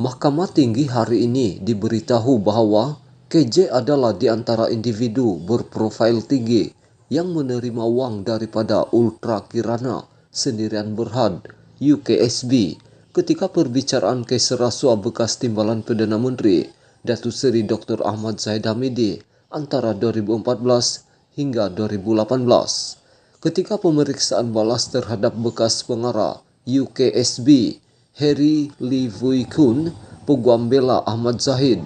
Mahkamah Tinggi hari ini diberitahu bahwa KJ adalah di antara individu berprofil tinggi yang menerima uang daripada Ultra Kirana Sendirian Berhad UKSB ketika perbicaraan kes rasuah bekas timbalan Perdana Menteri Datuk Seri Dr. Ahmad Zahid Hamidi antara 2014 hingga 2018. Ketika pemeriksaan balas terhadap bekas pengarah UKSB Harry Lee Wui Kun, peguam bela Ahmad Zahid,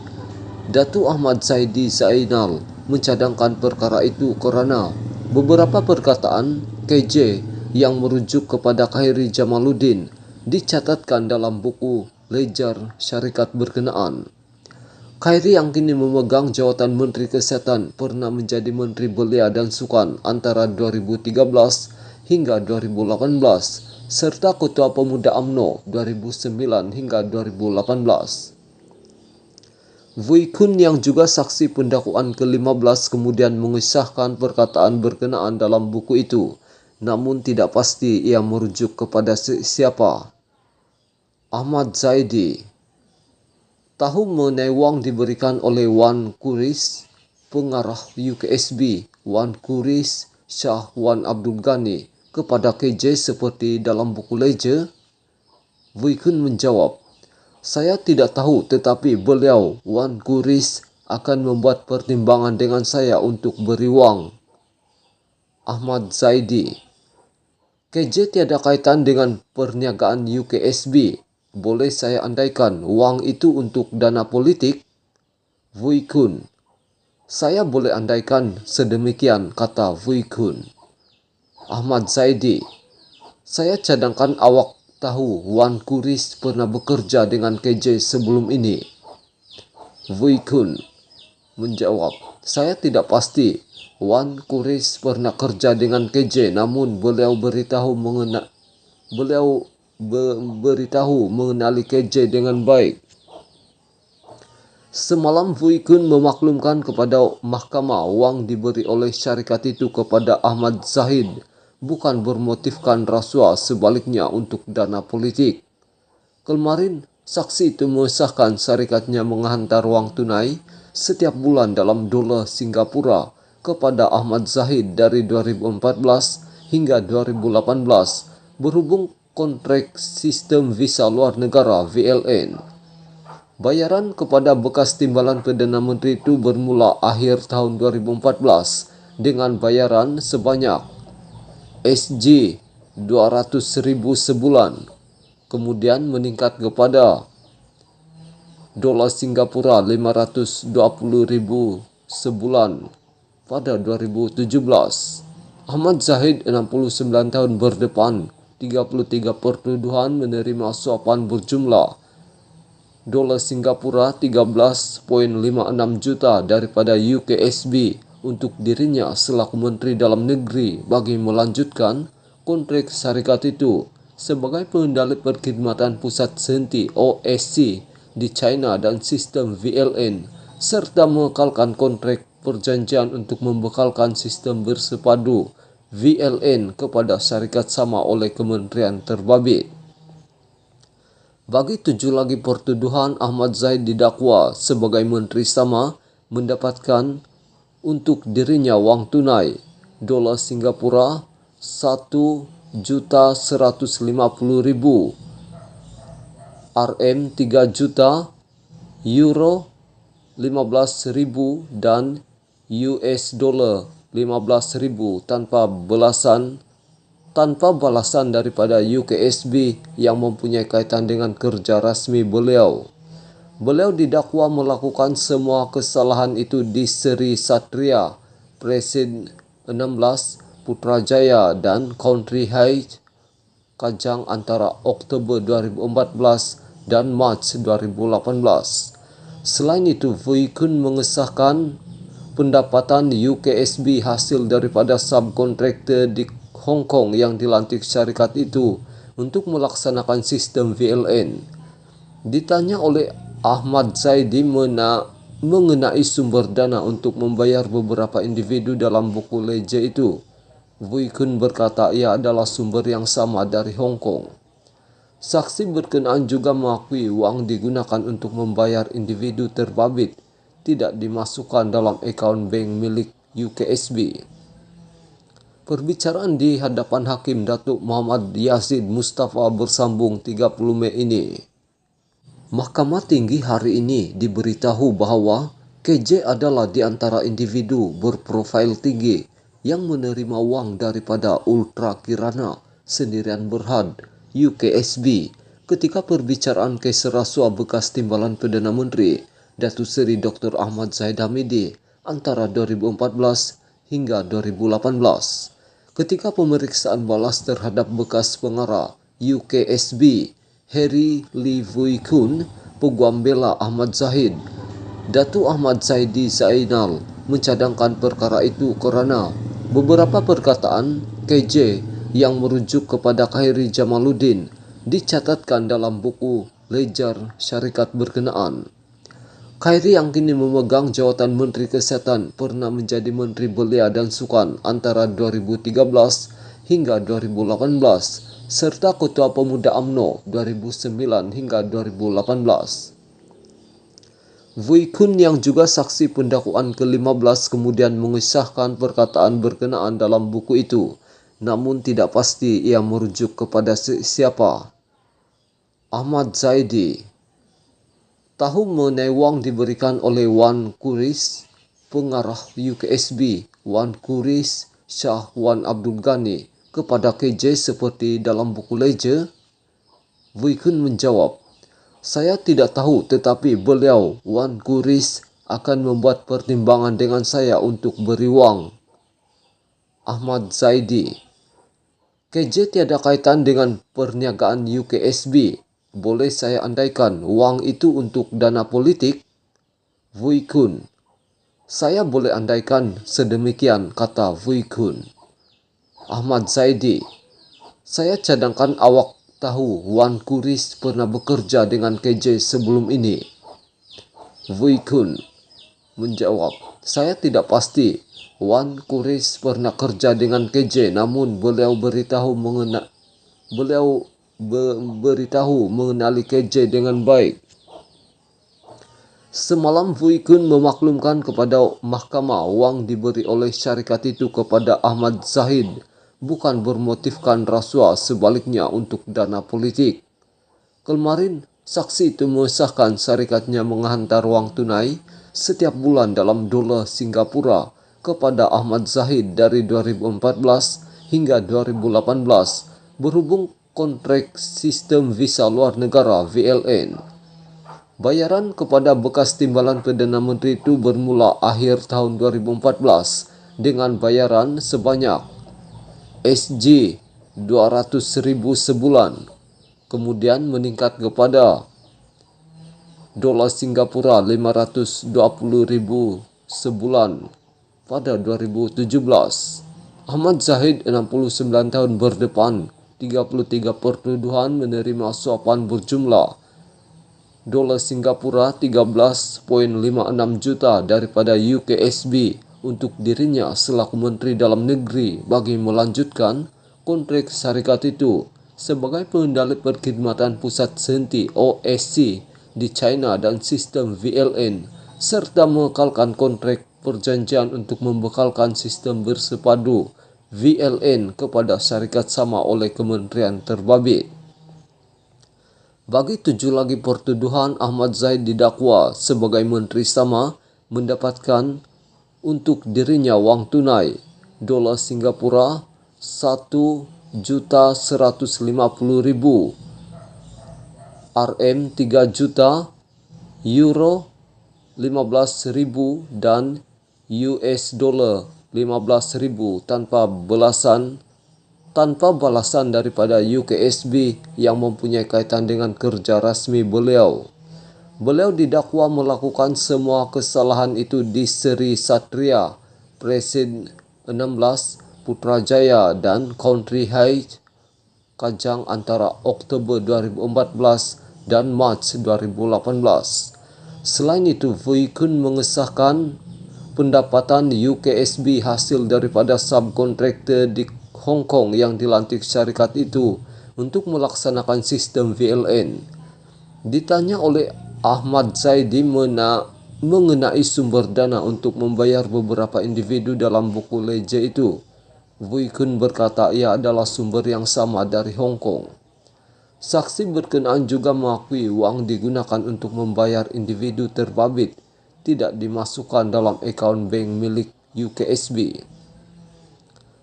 Datuk Ahmad Zaidi Zainal mencadangkan perkara itu kerana beberapa perkataan KJ yang merujuk kepada Khairi Jamaluddin dicatatkan dalam buku ledger syarikat berkenaan. Khairi yang kini memegang jawatan Menteri Kesihatan pernah menjadi Menteri Belia dan Sukan antara 2013 hingga 2018 serta Ketua Pemuda UMNO 2009 hingga 2018. Wui Kun yang juga saksi pendakwaan ke-15 kemudian mengisahkan perkataan berkenaan dalam buku itu, namun tidak pasti ia merujuk kepada siapa. Ahmad Zaidi tahu mengenai wang diberikan oleh Wan Kuris, pengarah UKSB Wan Kuris Shah Wan Abdul Ghani kepada KJ seperti dalam buku ledger? Wui Kun menjawab, "Saya tidak tahu, tetapi beliau Wan Kuris akan membuat pertimbangan dengan saya untuk beri wang." Ahmad Zaidi, KJ tiada kaitan dengan perniagaan UKSB. Boleh saya andaikan wang itu untuk dana politik? Wui Kun, saya boleh andaikan sedemikian, kata Wui Kun. Ahmad Zaidi, saya cadangkan awak tahu Wan Kuris pernah bekerja dengan KJ sebelum ini. Wui Kun menjawab, saya tidak pasti. Wan Kuris pernah kerja dengan KJ, namun beliau beritahu mengenali KJ dengan baik. Semalam Wui Kun memaklumkan kepada mahkamah wang diberi oleh syarikat itu kepada Ahmad Zahid bukan bermotifkan rasuah, sebaliknya untuk dana politik. Kemarin, saksi itu mengesahkan syarikatnya menghantar wang tunai setiap bulan dalam dolar Singapura kepada Ahmad Zahid dari 2014 hingga 2018 berhubung kontrak sistem visa luar negara VLN. Bayaran kepada bekas timbalan Perdana Menteri itu bermula akhir tahun 2014 dengan bayaran sebanyak SG 200,000 sebulan, kemudian meningkat kepada dolar Singapura 520,000 sebulan pada 2017. Ahmad Zahid 69 tahun berdepan 33 pertuduhan menerima suapan berjumlah dolar Singapura 13.56 juta daripada UKSB untuk dirinya selaku Menteri Dalam Negeri bagi melanjutkan kontrak syarikat itu sebagai pengendali perkhidmatan pusat sehenti OSC di China dan sistem VLN serta mengekalkan kontrak perjanjian untuk membekalkan sistem bersepadu VLN kepada syarikat sama oleh kementerian terbabit. Bagi 7 lagi pertuduhan, Ahmad Zahid didakwa sebagai menteri sama mendapatkan untuk dirinya wang tunai dolar Singapura 1.150.000, RM 3 juta, Euro 15.000 dan US dollar 15.000 tanpa balasan daripada UKSB yang mempunyai kaitan dengan kerja rasmi beliau. Beliau didakwa melakukan semua kesalahan itu di Seri Satria, Presiden 16, Putrajaya dan Country Heights, Kajang antara Oktober 2014 dan Mac 2018. Selain itu, Wui Kun mengesahkan pendapatan UKSB hasil daripada subkontraktor di Hong Kong yang dilantik syarikat itu untuk melaksanakan sistem VLN. Ditanya oleh Ahmad Zaidi mengenai sumber dana untuk membayar beberapa individu dalam buku ledger itu, Wui Kun berkata ia adalah sumber yang sama dari Hong Kong. Saksi berkenaan juga mengakui uang digunakan untuk membayar individu terbabit tidak dimasukkan dalam akaun bank milik UKSB. Perbicaraan di hadapan Hakim Datuk Muhammad Yazid Mustafa bersambung 30 Mei ini. Mahkamah Tinggi hari ini diberitahu bahawa KJ adalah di antara individu berprofil tinggi yang menerima wang daripada Ultra Kirana Sendirian Berhad UKSB ketika perbicaraan kes rasuah bekas Timbalan Perdana Menteri Datuk Seri Dr. Ahmad Zahid Hamidi antara 2014 hingga 2018. Ketika pemeriksaan balas terhadap bekas pengarah UKSB Harry Lee Vui Kun, peguam bela Ahmad Zahid, Datuk Ahmad Zaidi Zainal mencadangkan perkara itu kerana beberapa perkataan KJ yang merujuk kepada Khairi Jamaluddin dicatatkan dalam buku ledger syarikat berkenaan. Khairi yang kini memegang jawatan Menteri Kesihatan pernah menjadi Menteri Belia dan Sukan antara 2013 hingga 2018 serta Ketua Pemuda UMNO 2009 hingga 2018. Vui Kun yang juga saksi pendakwaan ke-15 kemudian mengisahkan perkataan berkenaan dalam buku itu, namun tidak pasti ia merujuk kepada siapa. Ahmad Zaidi tahu mengenai wang diberikan oleh Wan Kuris, pengarah UKSB Wan Kuris Shah Wan Abdul Ghani kepada KJ seperti dalam buku ledger? Vui Kun menjawab, saya tidak tahu tetapi beliau Wan Kuris akan membuat pertimbangan dengan saya untuk beri wang. Ahmad Zaidi, KJ tiada kaitan dengan perniagaan UKSB. Boleh saya andaikan wang itu untuk dana politik? Vui Kun, saya boleh andaikan sedemikian, kata Vui Kun. Ahmad Zaidi, saya cadangkan awak tahu Wan Kuris pernah bekerja dengan KJ sebelum ini. Vui Kun menjawab, saya tidak pasti Wan Kuris pernah kerja dengan KJ, namun beliau beritahu mengenali KJ dengan baik. Semalam Vui Kun memaklumkan kepada mahkamah wang diberi oleh syarikat itu kepada Ahmad Zahid bukan bermotifkan rasuah, sebaliknya untuk dana politik. Kemarin, saksi itu mengesahkan syarikatnya menghantar wang tunai setiap bulan dalam dolar Singapura kepada Ahmad Zahid dari 2014 hingga 2018 berhubung kontrak sistem visa luar negara VLN. Bayaran kepada bekas Timbalan Perdana Menteri itu bermula akhir tahun 2014 dengan bayaran sebanyak SG 200,000 sebulan, kemudian meningkat kepada dolar Singapura 520,000 sebulan pada 2017. Ahmad Zahid 69 tahun berdepan 33 pertuduhan menerima suapan berjumlah dolar Singapura 13.56 juta daripada UKSB untuk dirinya selaku Menteri Dalam Negeri bagi melanjutkan kontrak syarikat itu sebagai pengendali perkhidmatan pusat sehenti OSC di China dan sistem VLN serta mengekalkan kontrak perjanjian untuk membekalkan sistem bersepadu VLN kepada syarikat sama oleh Kementerian Terbabit. Bagi 7 lagi pertuduhan, Ahmad Zahid didakwa sebagai menteri sama mendapatkan untuk dirinya wang tunai dolar Singapura 1.150.000, RM 3 juta, Euro 15.000 dan US dollar 15.000 tanpa balasan daripada UKSB yang mempunyai kaitan dengan kerja rasmi beliau. Beliau didakwa melakukan semua kesalahan itu di Seri Satria, Presiden 16, Putrajaya dan Country Heights, Kajang antara Oktober 2014 dan Mac 2018. Selain itu, Vui Kun mengesahkan pendapatan UKSB hasil daripada subkontraktor di Hong Kong yang dilantik syarikat itu untuk melaksanakan sistem VLN. Ditanya oleh Ahmad Zaidi mengenai sumber dana untuk membayar beberapa individu dalam buku leje itu, Vui Kun berkata ia adalah sumber yang sama dari Hong Kong. Saksi berkenaan juga mengakui uang digunakan untuk membayar individu terbabit tidak dimasukkan dalam akaun bank milik UKSB.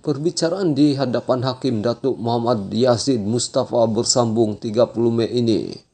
Perbicaraan di hadapan Hakim Datuk Muhammad Yazid Mustafa bersambung 30 Mei ini.